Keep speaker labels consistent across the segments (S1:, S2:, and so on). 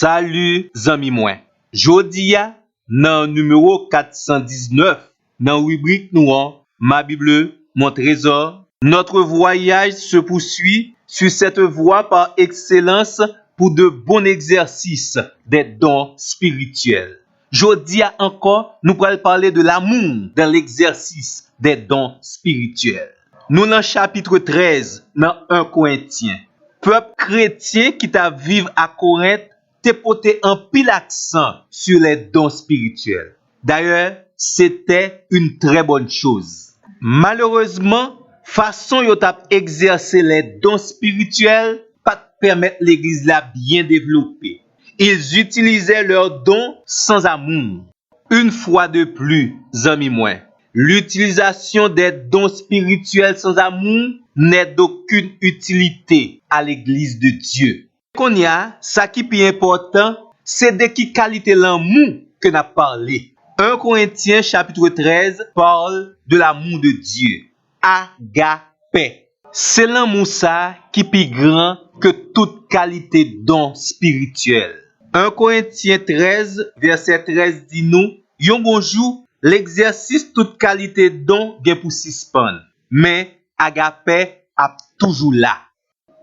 S1: Salut zami mwen. Jodi a nan numéro 419 dans rubrique nous ma Bible, mon trésor. Notre voyage se poursuit sur cette voie par excellence pour de bons exercices des dons spirituels. Jodi a encore, nous allons parler de l'amour dans l'exercice des dons spirituels. Nous dans chapitre 13 dans 1 Corinthiens. Peuple chrétien qui t'a vivre à Corinthe te porté un pile accent sur les dons spirituels. D'ailleurs, c'était une très bonne chose. Malheureusement, façon yo t'a exercer les dons spirituels pas permettre l'église la bien développer. Ils utilisaient leurs dons sans amour. Une fois de plus, amis moi, l'utilisation des dons spirituels sans amour n'est d'aucune utilité à l'église de Dieu. Qu'on y a, ça qui est important, c'est de qui qualité l'amour que n'a parlé. 1 Corinthiens chapitre 13 parle de l'amour de Dieu. Agape. C'est l'amour ça qui est plus grand que toute qualité de don spirituel. 1 Corinthiens 13, verset 13 dit nous, yon bonjour, l'exercice toute qualité de don gen pour suspendre. Mais agape a toujours là.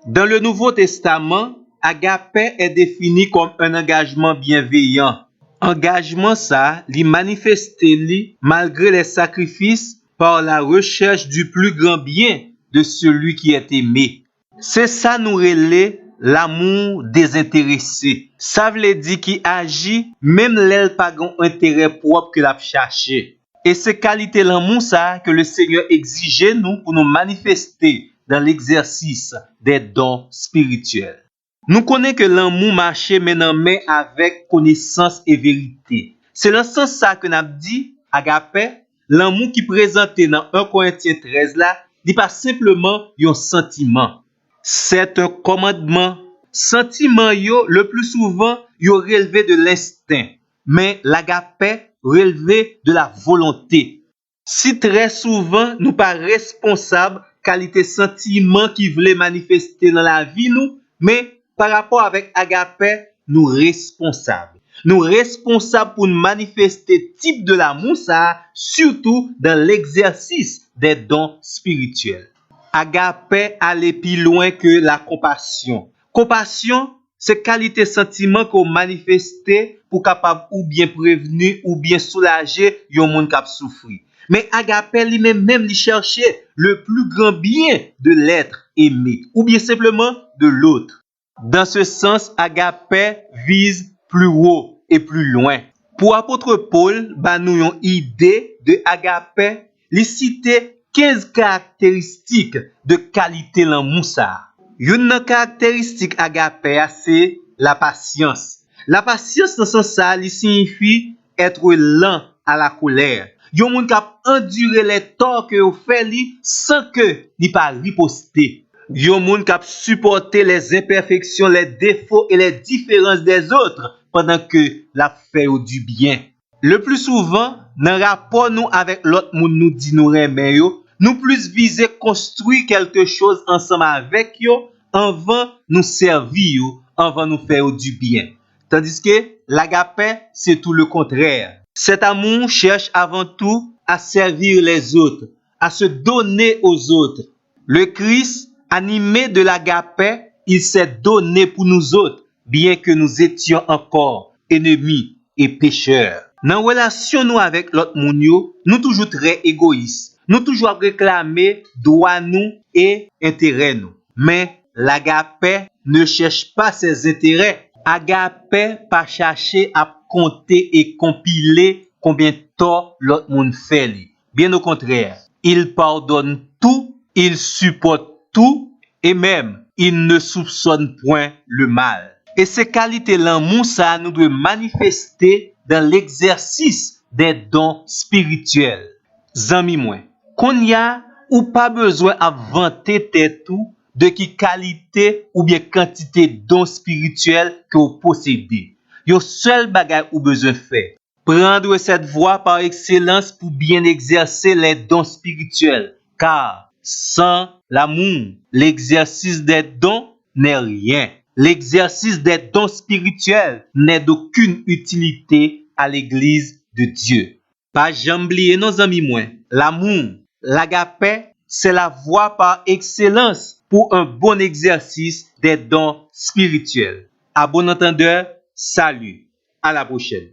S1: Dans le Nouveau Testament, agape est défini comme un engagement bienveillant. Engagement ça, li manifesté li malgré les sacrifices par la recherche du plus grand bien de celui qui est aimé. C'est ça nous relève l'amour désintéressé. Ça veut dire qui agit même l'elle pas gon intérêt propre que l'a chercher. Et c'est qualité l'amour ça que le Seigneur exige nous pour nous manifester dans l'exercice des dons spirituels. Nous connaissons que l'amour marche main en main avec connaissance et vérité. C'est dans ce sens ça que n'a dit agape, l'amour qui présenté dans 1 Corinthiens 13 là, n'est pas simplement un sentiment. C'est un commandement. Sentiment yo le plus souvent yo relevé de l'instinct, mais l'agape relevé de la volonté. Si très souvent nous pas responsables qualité sentiment qui voulait manifester dans la vie nous, mais par rapport avec agape, nous responsables. Nous responsables pour manifester type de l'amour ça, surtout dans l'exercice des dons spirituels. Agape allait plus loin que la compassion. Compassion, c'est qualité sentiment qu'on manifeste pour capable ou bien prévenir ou bien soulager yon moun k'ap souffri. Mais agape lui-même li chercher le plus grand bien de l'être aimé ou bien simplement de l'autre. Dans ce sens, agape vise plus haut et plus loin. Pour apôtre Paul, nous yon idée de agape, li cite 15 caractéristiques de qualité l'amour ça. Une caractéristique agape c'est la patience. La patience dans ce sens li signifie être lent à la colère. Yon moun k'ap endurer les torts que ou fait li sans que li pas riposter. Yon moun k'ap supporter les imperfections, les défauts et les différences des autres pendant que la fait du bien. Le plus souvent, dans rapport nous avec l'autre moun nous dit nous aimer yo, nous plus viser construire quelque chose ensemble avec yo avant nous servir yo, avant nous faire du bien. Tandis que l'agape, c'est tout le contraire. Cet amour cherche avant tout à servir les autres, à se donner aux autres. Le Christ, animé de l'agape, il s'est donné pour nous autres, bien que nous étions encore ennemis et pécheurs. Dans relation nous avec l'autre moun yo, nous toujours très égoïstes. Nous toujours réclamer droit nous et intérêt nous. Mais l'agape ne cherche pas ses intérêts. Agape pas chercher à compter et compiler combien de tort l'autre monde fait. Bien au contraire, il pardonne tout, il supporte tout et même il ne soupçonne point le mal. Et ces qualités l'amour ça nous doit manifester dans l'exercice des dons spirituels. Zami moi, qu'on y a ou pas besoin à vanter tête tout de qui qualité ou bien quantité de dons spirituels que vous possédez. Yo seul bagay ou besoin faire. Prendre cette voie par excellence pour bien exercer les dons spirituels. Car sans l'amour, l'exercice des dons n'est rien. L'exercice des dons spirituels n'est d'aucune utilité à l'Église de Dieu. Pas jamais oublier nos amis moins. L'amour, l'agapé, c'est la voie par excellence pour un bon exercice des dons spirituels. À bon entendeur, salut. À la prochaine.